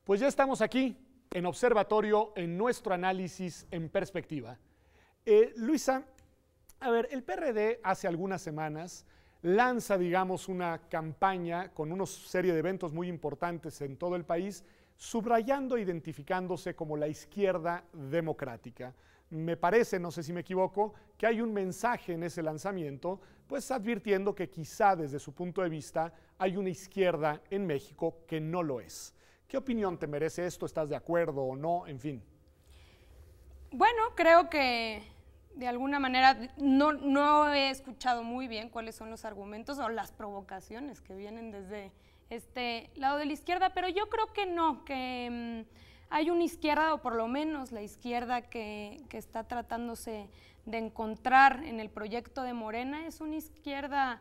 Pues ya estamos aquí en Observatorio, en nuestro análisis en perspectiva. Luisa, a ver, el PRD hace algunas semanas lanza, digamos, una campaña con una serie de eventos muy importantes en todo el país, subrayando e identificándose como la izquierda democrática. Me parece, no sé si me equivoco, que hay un mensaje en ese lanzamiento, pues advirtiendo que quizá desde su punto de vista hay una izquierda en México que no lo es. ¿Qué opinión te merece esto? ¿Estás de acuerdo o no? En fin. Bueno, creo que de alguna manera no he escuchado muy bien cuáles son los argumentos o las provocaciones que vienen desde este lado de la izquierda, pero yo creo que no, que hay una izquierda, o por lo menos la izquierda que está tratándose de encontrar en el proyecto de Morena, es una izquierda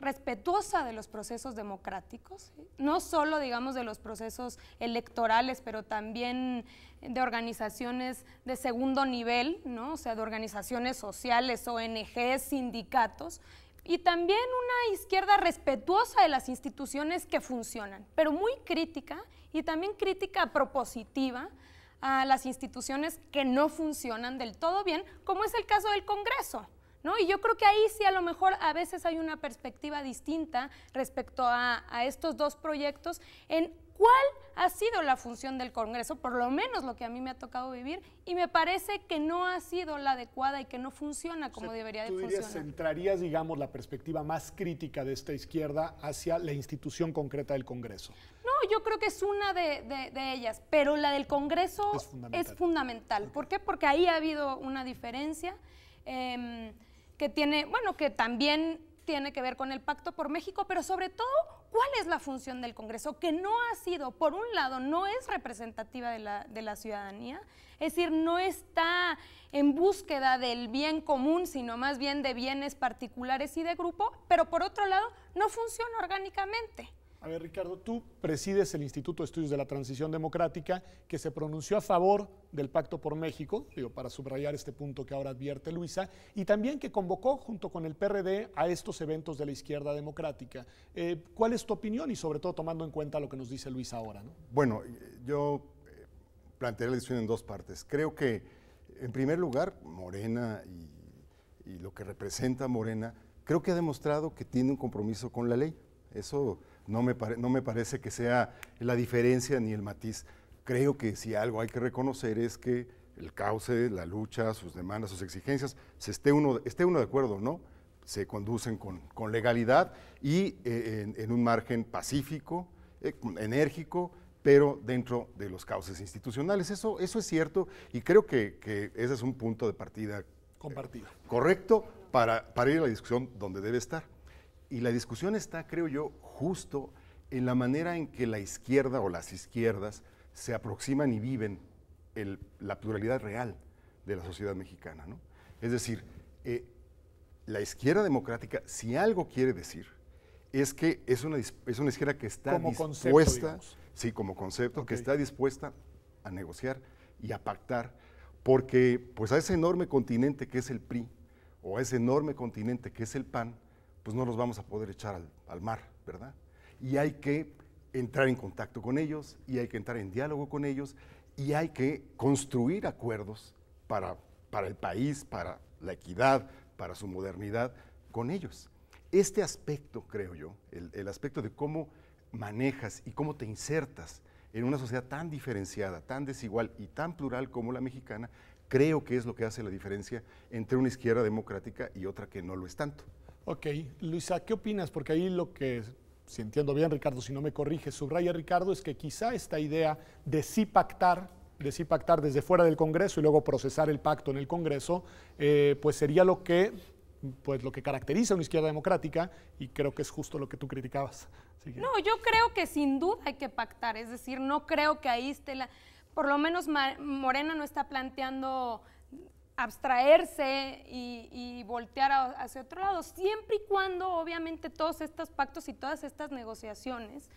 respetuosa de los procesos democráticos, no solo, digamos, de los procesos electorales, pero también de organizaciones de segundo nivel, ¿no? O sea, de organizaciones sociales, ONGs, sindicatos, y también una izquierda respetuosa de las instituciones que funcionan, pero muy crítica, y también crítica propositiva a las instituciones que no funcionan del todo bien, como es el caso del Congreso, ¿no? Y yo creo que ahí sí a lo mejor a veces hay una perspectiva distinta respecto a estos dos proyectos en cuál ha sido la función del Congreso, por lo menos lo que a mí me ha tocado vivir, y me parece que no ha sido la adecuada y que no funciona como debería de funcionar. ¿Tú centrarías, digamos, la perspectiva más crítica de esta izquierda hacia la institución concreta del Congreso? No, yo creo que es una de ellas, pero la del Congreso es fundamental. ¿Por qué? Porque ahí ha habido una diferencia que tiene, bueno, que también tiene que ver con el Pacto por México, pero sobre todo, ¿cuál es la función del Congreso? Que no ha sido, por un lado, no es representativa de la ciudadanía, es decir, no está en búsqueda del bien común, sino más bien de bienes particulares y de grupo, pero por otro lado, no funciona orgánicamente. A ver, Ricardo, tú presides el Instituto de Estudios de la Transición Democrática, que se pronunció a favor del Pacto por México, digo, para subrayar este punto que ahora advierte Luisa, y también que convocó junto con el PRD a estos eventos de la izquierda democrática. ¿Cuál es tu opinión y sobre todo tomando en cuenta lo que nos dice Luisa ahora, ¿no? Bueno, yo planteé la discusión en dos partes. Creo que, en primer lugar, Morena y lo que representa Morena, creo que ha demostrado que tiene un compromiso con la ley. Eso no me parece que sea la diferencia ni el matiz. Creo que si algo hay que reconocer es que el cauce, la lucha, sus demandas, sus exigencias, esté uno de acuerdo o no, se conducen con legalidad y en un margen pacífico, enérgico, pero dentro de los cauces institucionales. Eso es cierto y creo que ese es un punto de partida compartido, correcto para ir a la discusión donde debe estar. Y la discusión está, creo yo, justo en la manera en que la izquierda o las izquierdas se aproximan y viven la pluralidad real de la sociedad mexicana, ¿no? Es decir, la izquierda democrática, si algo quiere decir, es que es una izquierda que está como dispuesta, concepto, sí, como concepto, okay, que está dispuesta a negociar y a pactar, porque pues a ese enorme continente que es el PRI, o a ese enorme continente que es el PAN, pues no los vamos a poder echar al mar, ¿verdad? Y hay que entrar en contacto con ellos, y hay que entrar en diálogo con ellos, y hay que construir acuerdos para el país, para la equidad, para su modernidad, con ellos. Este aspecto, creo yo, el aspecto de cómo manejas y cómo te insertas en una sociedad tan diferenciada, tan desigual y tan plural como la mexicana, creo que es lo que hace la diferencia entre una izquierda democrática y otra que no lo es tanto. Ok, Luisa, ¿qué opinas? Porque ahí lo que, si entiendo bien, Ricardo, si no me corrige, subraya Ricardo, es que quizá esta idea de sí pactar desde fuera del Congreso y luego procesar el pacto en el Congreso, pues sería lo que caracteriza a una izquierda democrática, y creo que es justo lo que tú criticabas. No, yo creo que sin duda hay que pactar, es decir, no creo que ahí esté por lo menos Morena no está planteando abstraerse y voltear hacia otro lado, siempre y cuando obviamente todos estos pactos y todas estas negociaciones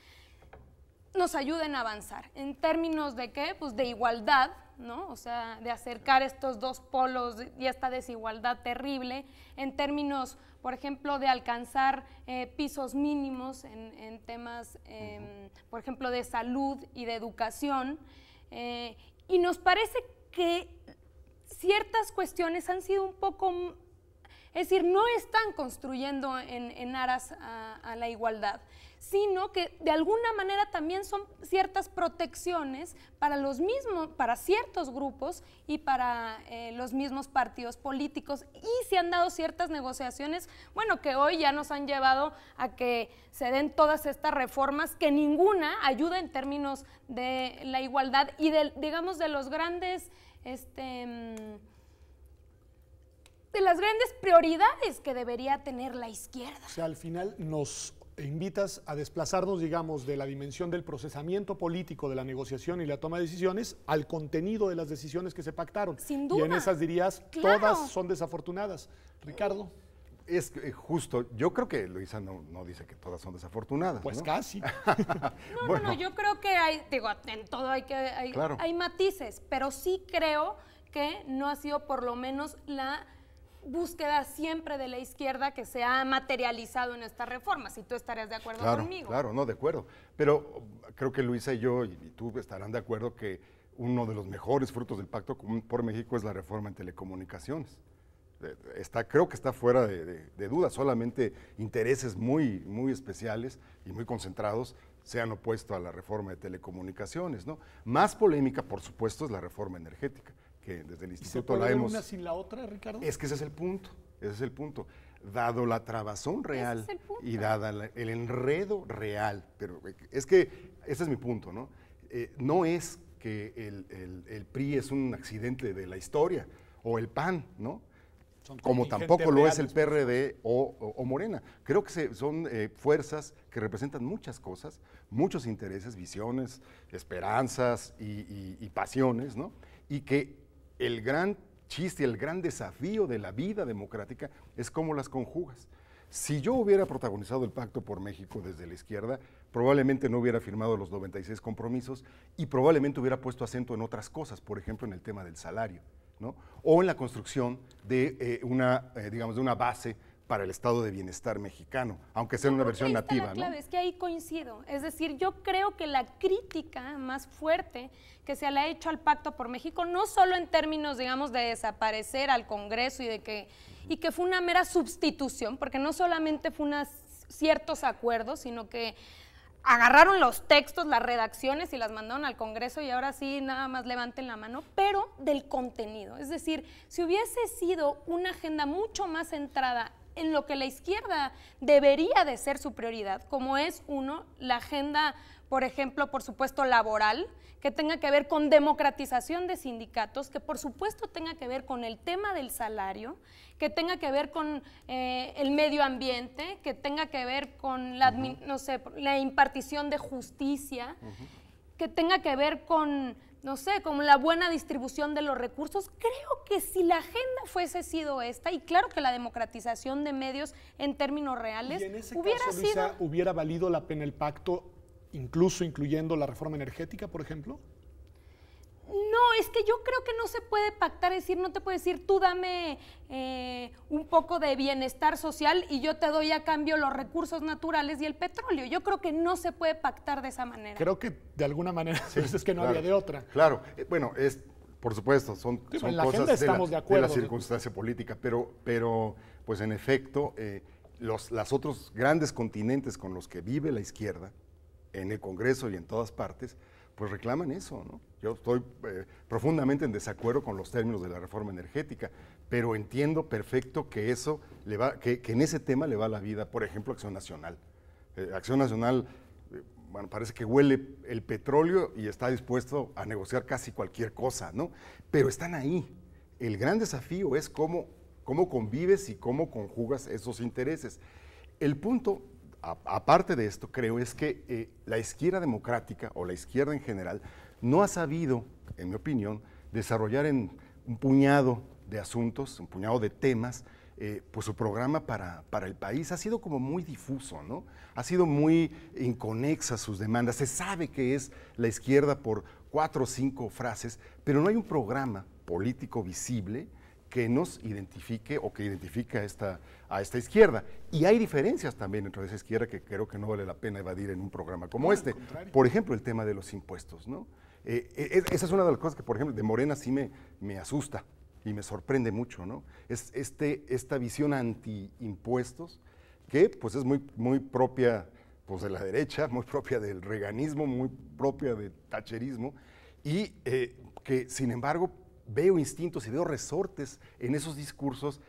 nos ayuden a avanzar. ¿En términos de qué? Pues de igualdad, ¿no? O sea, de acercar estos dos polos y esta desigualdad terrible, en términos, por ejemplo, de alcanzar pisos mínimos en temas, por ejemplo, de salud y de educación, y nos parece que ciertas cuestiones han sido un poco, es decir, no están construyendo en aras a la igualdad, sino que de alguna manera también son ciertas protecciones para ciertos grupos y para los mismos partidos políticos, y se han dado ciertas negociaciones, bueno, que hoy ya nos han llevado a que se den todas estas reformas, que ninguna ayuda en términos de la igualdad y digamos, de los grandes de las grandes prioridades que debería tener la izquierda. O sea, al final nos invitas a desplazarnos, digamos, de la dimensión del procesamiento político, de la negociación y la toma de decisiones, al contenido de las decisiones que se pactaron. Sin duda. Y en esas dirías, claro, todas son desafortunadas. Ricardo. Es justo, yo creo que Luisa no dice que todas son desafortunadas. Pues ¿no? casi. No, yo creo que hay, digo, en todo Claro. hay matices, pero sí creo que no ha sido por lo menos la búsqueda siempre de la izquierda que se ha materializado en esta reforma, si tú estarías de acuerdo conmigo. Claro, no, de acuerdo. Pero creo que Luisa y yo y tú estarán de acuerdo que uno de los mejores frutos del Pacto por México es la reforma en telecomunicaciones. Creo que está fuera de duda, solamente intereses muy, muy especiales y muy concentrados se han opuesto a la reforma de telecomunicaciones, ¿no? Más polémica, por supuesto, es la reforma energética, que desde el instituto la hemos... ¿Una sin la otra, Ricardo? Es que ese es el punto, Dado la trabazón real y dada el enredo real, pero es que ese es mi punto, ¿no? No es que el PRI es un accidente de la historia, o el PAN, ¿no? Como tampoco lo es el PRD o Morena. Creo que son fuerzas que representan muchas cosas, muchos intereses, visiones, esperanzas y pasiones, ¿no? Y que el gran chiste, el gran desafío de la vida democrática es cómo las conjugas. Si yo hubiera protagonizado el Pacto por México desde la izquierda, probablemente no hubiera firmado los 96 compromisos y probablemente hubiera puesto acento en otras cosas, por ejemplo, en el tema del salario, ¿no? O en la construcción de una base para el estado de bienestar mexicano, aunque sea una versión nativa. La clave, ¿no? Es que ahí coincido. Es decir, yo creo que la crítica más fuerte que se le ha hecho al Pacto por México, no solo en términos, digamos, de desaparecer al Congreso y que fue una mera sustitución, porque no solamente fue ciertos acuerdos, sino que agarraron los textos, las redacciones y las mandaron al Congreso y ahora sí nada más levanten la mano, pero del contenido. Es decir, si hubiese sido una agenda mucho más centrada en lo que la izquierda debería de ser su prioridad, como es la agenda, por ejemplo, por supuesto, laboral, que tenga que ver con democratización de sindicatos, que por supuesto tenga que ver con el tema del salario, que tenga que ver con el medio ambiente, que tenga que ver con la impartición de justicia, que tenga que ver con la buena distribución de los recursos. Creo que si la agenda fuese sido esta, y claro que la democratización de medios en términos reales, ¿Y en ese caso, Luisa, hubiera valido la pena el pacto, incluso incluyendo la reforma energética, por ejemplo? No, es que yo creo que no se puede pactar, es decir, no te puedo decir, tú dame un poco de bienestar social y yo te doy a cambio los recursos naturales y el petróleo. Yo creo que no se puede pactar de esa manera. Creo que de alguna manera, sí, es que no había de otra. Claro, bueno, por supuesto, son cosas de la circunstancia política, pero pues en efecto, los otros grandes continentes con los que vive la izquierda, en el Congreso y en todas partes, pues reclaman eso, ¿no? Yo estoy profundamente en desacuerdo con los términos de la reforma energética, pero entiendo perfecto que que en ese tema le va la vida, por ejemplo, Acción Nacional. Acción Nacional, parece que huele el petróleo y está dispuesto a negociar casi cualquier cosa, ¿no? Pero están ahí. El gran desafío es cómo convives y cómo conjugas esos intereses. El punto, aparte de esto, creo, es que la izquierda democrática o la izquierda en general no ha sabido, en mi opinión, desarrollar en un puñado de asuntos, un puñado de temas, pues su programa para el país ha sido como muy difuso, ¿no? Ha sido muy inconexa sus demandas. Se sabe que es la izquierda por 4 o 5 frases, pero no hay un programa político visible que nos identifique o que identifique a esta izquierda. Y hay diferencias también entre esa izquierda que creo que no vale la pena evadir en un programa como este. Por ejemplo, el tema de los impuestos, ¿no? Esa es una de las cosas que, por ejemplo, de Morena sí me asusta y me sorprende mucho, ¿no? Es esta visión anti-impuestos que pues es muy propia pues, de la derecha, muy propia del reganismo, muy propia del thatcherismo, y que sin embargo veo instintos y veo resortes en esos discursos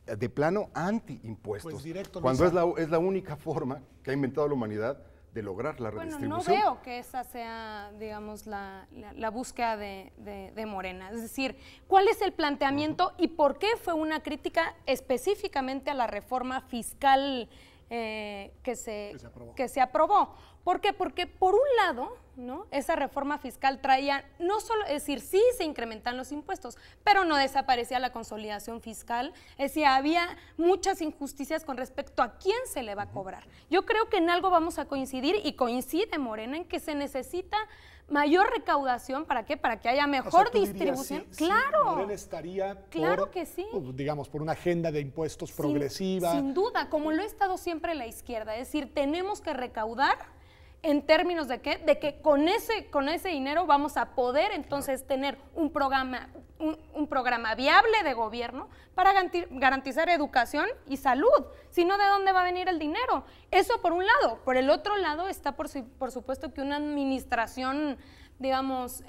de plano anti-impuestos, pues directo, cuando es la única forma que ha inventado la humanidad de lograr la redistribución. Bueno, no veo que esa sea, digamos, la búsqueda de Morena. Es decir, ¿cuál es el planteamiento y por qué fue una crítica específicamente a la reforma fiscal que se aprobó? ¿Por qué? Porque por un lado, ¿no?, esa reforma fiscal traía, no solo, es decir, sí se incrementan los impuestos, pero no desaparecía la consolidación fiscal, es decir, había muchas injusticias con respecto a quién se le va a cobrar. Yo creo que en algo vamos a coincidir, y coincide Morena, en que se necesita mayor recaudación. ¿Para qué? Para que haya mejor distribución. Dirías, claro. Morena estaría claro que sí. Digamos, por una agenda de impuestos progresiva. Sin duda, como lo ha estado siempre la izquierda. Es decir, tenemos que recaudar en términos de ¿qué? De que con ese dinero vamos a poder entonces tener un programa viable de gobierno para garantizar educación y salud. Si no, ¿de dónde va a venir el dinero? Eso por un lado. Por el otro lado está por supuesto que una administración, digamos,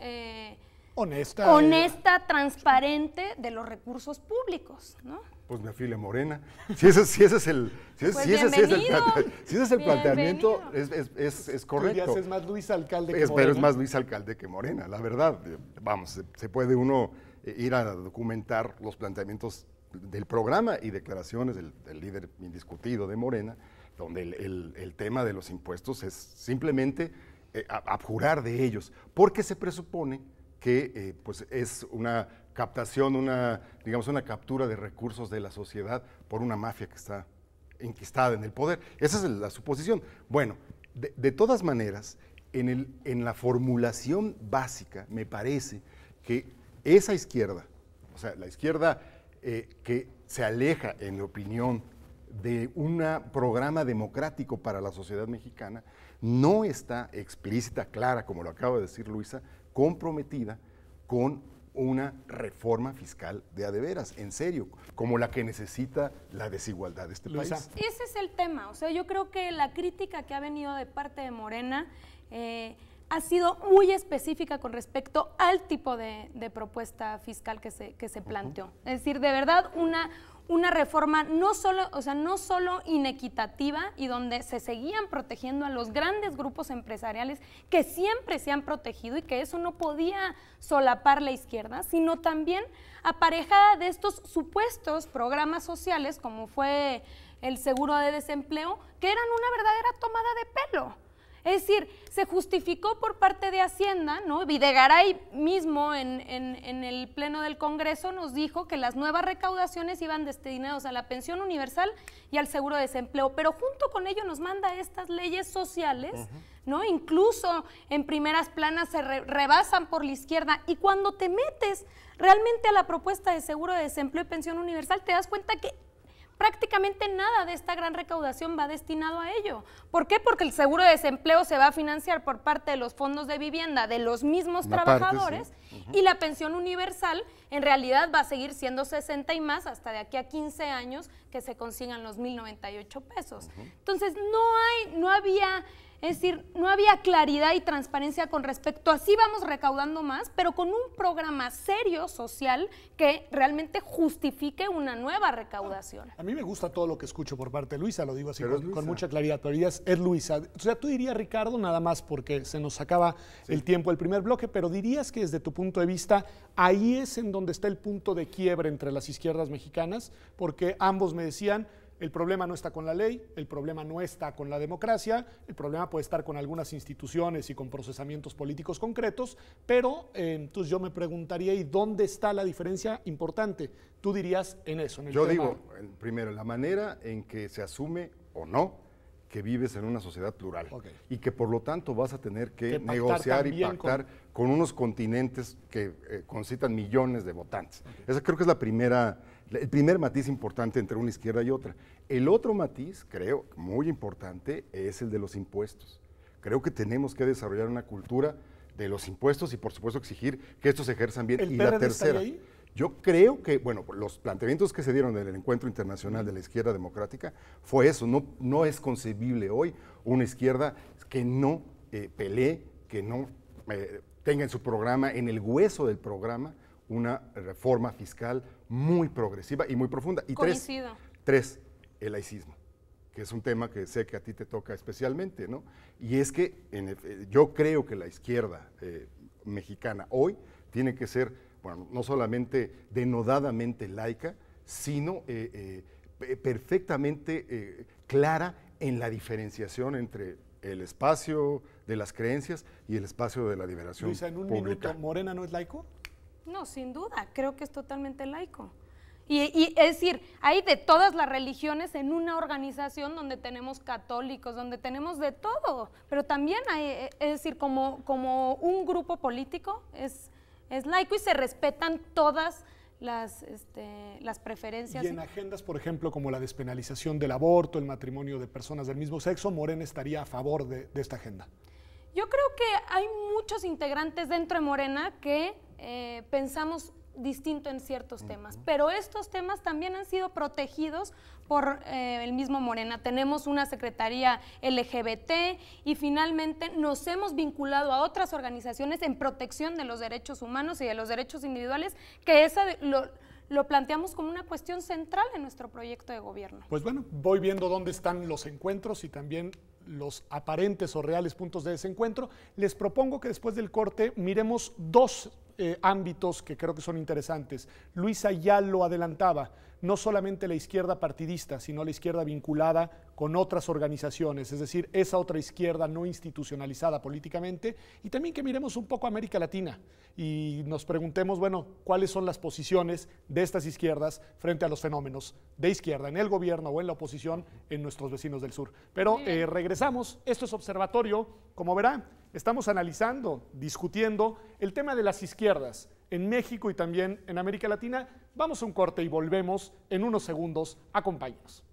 honesta, transparente de los recursos públicos, ¿no? Pues me afile Morena. Si ese es el planteamiento, es correcto. Es más Luis Alcalde que Morena. Pero es más Luis Alcalde que Morena, la verdad. Vamos, se puede uno ir a documentar los planteamientos del programa y declaraciones del líder indiscutido de Morena, donde el tema de los impuestos es simplemente abjurar de ellos, porque se presupone que pues es una captación, digamos una captura de recursos de la sociedad por una mafia que está enquistada en el poder. Esa es la suposición. Bueno, de todas maneras, en la formulación básica, me parece que esa izquierda, o sea, la izquierda que se aleja, en mi opinión, de un programa democrático para la sociedad mexicana, no está explícita, clara, como lo acaba de decir Luisa, comprometida con una reforma fiscal de a de veras, en serio, como la que necesita la desigualdad de este país. Ese es el tema. O sea, yo creo que la crítica que ha venido de parte de Morena ha sido muy específica con respecto al tipo de propuesta fiscal que se planteó. Es decir, de verdad una reforma no solo inequitativa y donde se seguían protegiendo a los grandes grupos empresariales que siempre se han protegido y que eso no podía solapar la izquierda, sino también aparejada de estos supuestos programas sociales como fue el seguro de desempleo, que eran una verdadera tomada de pelo. Es decir, se justificó por parte de Hacienda, ¿no? Videgaray mismo en el Pleno del Congreso nos dijo que las nuevas recaudaciones iban destinadas a la pensión universal y al seguro de desempleo, pero junto con ello nos manda estas leyes sociales, ¿no? Incluso en primeras planas se rebasan por la izquierda, y cuando te metes realmente a la propuesta de seguro de desempleo y pensión universal te das cuenta que prácticamente nada de esta gran recaudación va destinado a ello. ¿Por qué? Porque el seguro de desempleo se va a financiar por parte de los fondos de vivienda de los mismos trabajadores, y la pensión universal en realidad va a seguir siendo 60 y más hasta de aquí a 15 años que se consigan los 1,098 pesos. Entonces no había claridad y transparencia con respecto a si vamos recaudando más, pero con un programa serio, social, que realmente justifique una nueva recaudación. A mí me gusta todo lo que escucho por parte de Luisa, lo digo así con mucha claridad, pero dirías, es Luisa. O sea, tú dirías, Ricardo, nada más porque se nos acaba el tiempo del primer bloque, pero dirías que desde tu punto de vista, ahí es en donde está el punto de quiebre entre las izquierdas mexicanas, porque ambos me decían, el problema no está con la ley, el problema no está con la democracia, el problema puede estar con algunas instituciones y con procesamientos políticos concretos, pero entonces yo me preguntaría, ¿y dónde está la diferencia importante? Tú dirías en eso, en el tema. Yo digo, primero, la manera en que se asume o no que vives en una sociedad plural y que por lo tanto vas a tener que pactar negociar y también pactar con unos continentes que concitan millones de votantes. Esa creo que es el primer matiz importante entre una izquierda y otra. El otro matiz, creo, muy importante, es el de los impuestos. Creo que tenemos que desarrollar una cultura de los impuestos y por supuesto exigir que estos se ejerzan bien. ¿El y PRD la tercera, está ahí? yo creo que, bueno, los planteamientos que se dieron en el Encuentro Internacional de la Izquierda Democrática fue eso. No es concebible hoy una izquierda que no pelee, que no tenga en su programa, en el hueso del programa, una reforma fiscal muy progresiva y muy profunda. Y Coincido. tres, el laicismo, que es un tema que sé que a ti te toca especialmente, ¿no? Y es que yo creo que la izquierda mexicana hoy tiene que ser, bueno, no solamente denodadamente laica, sino perfectamente clara en la diferenciación entre el espacio de las creencias y el espacio de la liberación Luisa, en un pública. minuto, ¿Morena no es laico? No, sin duda, creo que es totalmente laico. Y es decir, hay de todas las religiones en una organización donde tenemos católicos, donde tenemos de todo, pero también hay, es decir, como un grupo político es laico y se respetan todas las preferencias. Y en agendas, por ejemplo, como la despenalización del aborto, el matrimonio de personas del mismo sexo, Morena estaría a favor de esta agenda. Yo creo que hay muchos integrantes dentro de Morena que pensamos distinto en ciertos temas, pero estos temas también han sido protegidos por el mismo Morena. Tenemos una secretaría LGBT y finalmente nos hemos vinculado a otras organizaciones en protección de los derechos humanos y de los derechos individuales, que lo planteamos como una cuestión central en nuestro proyecto de gobierno. Pues bueno, voy viendo dónde están los encuentros y también los aparentes o reales puntos de desencuentro. Les propongo que después del corte miremos dos ámbitos que creo que son interesantes. Luisa ya lo adelantaba, no solamente la izquierda partidista, sino la izquierda vinculada con otras organizaciones, es decir, esa otra izquierda no institucionalizada políticamente, y también que miremos un poco a América Latina y nos preguntemos, bueno, cuáles son las posiciones de estas izquierdas frente a los fenómenos de izquierda en el gobierno o en la oposición en nuestros vecinos del sur. Pero regresamos, esto es Observatorio, como verán, estamos analizando, discutiendo el tema de las izquierdas en México y también en América Latina. Vamos a un corte y volvemos en unos segundos. Acompáñenos.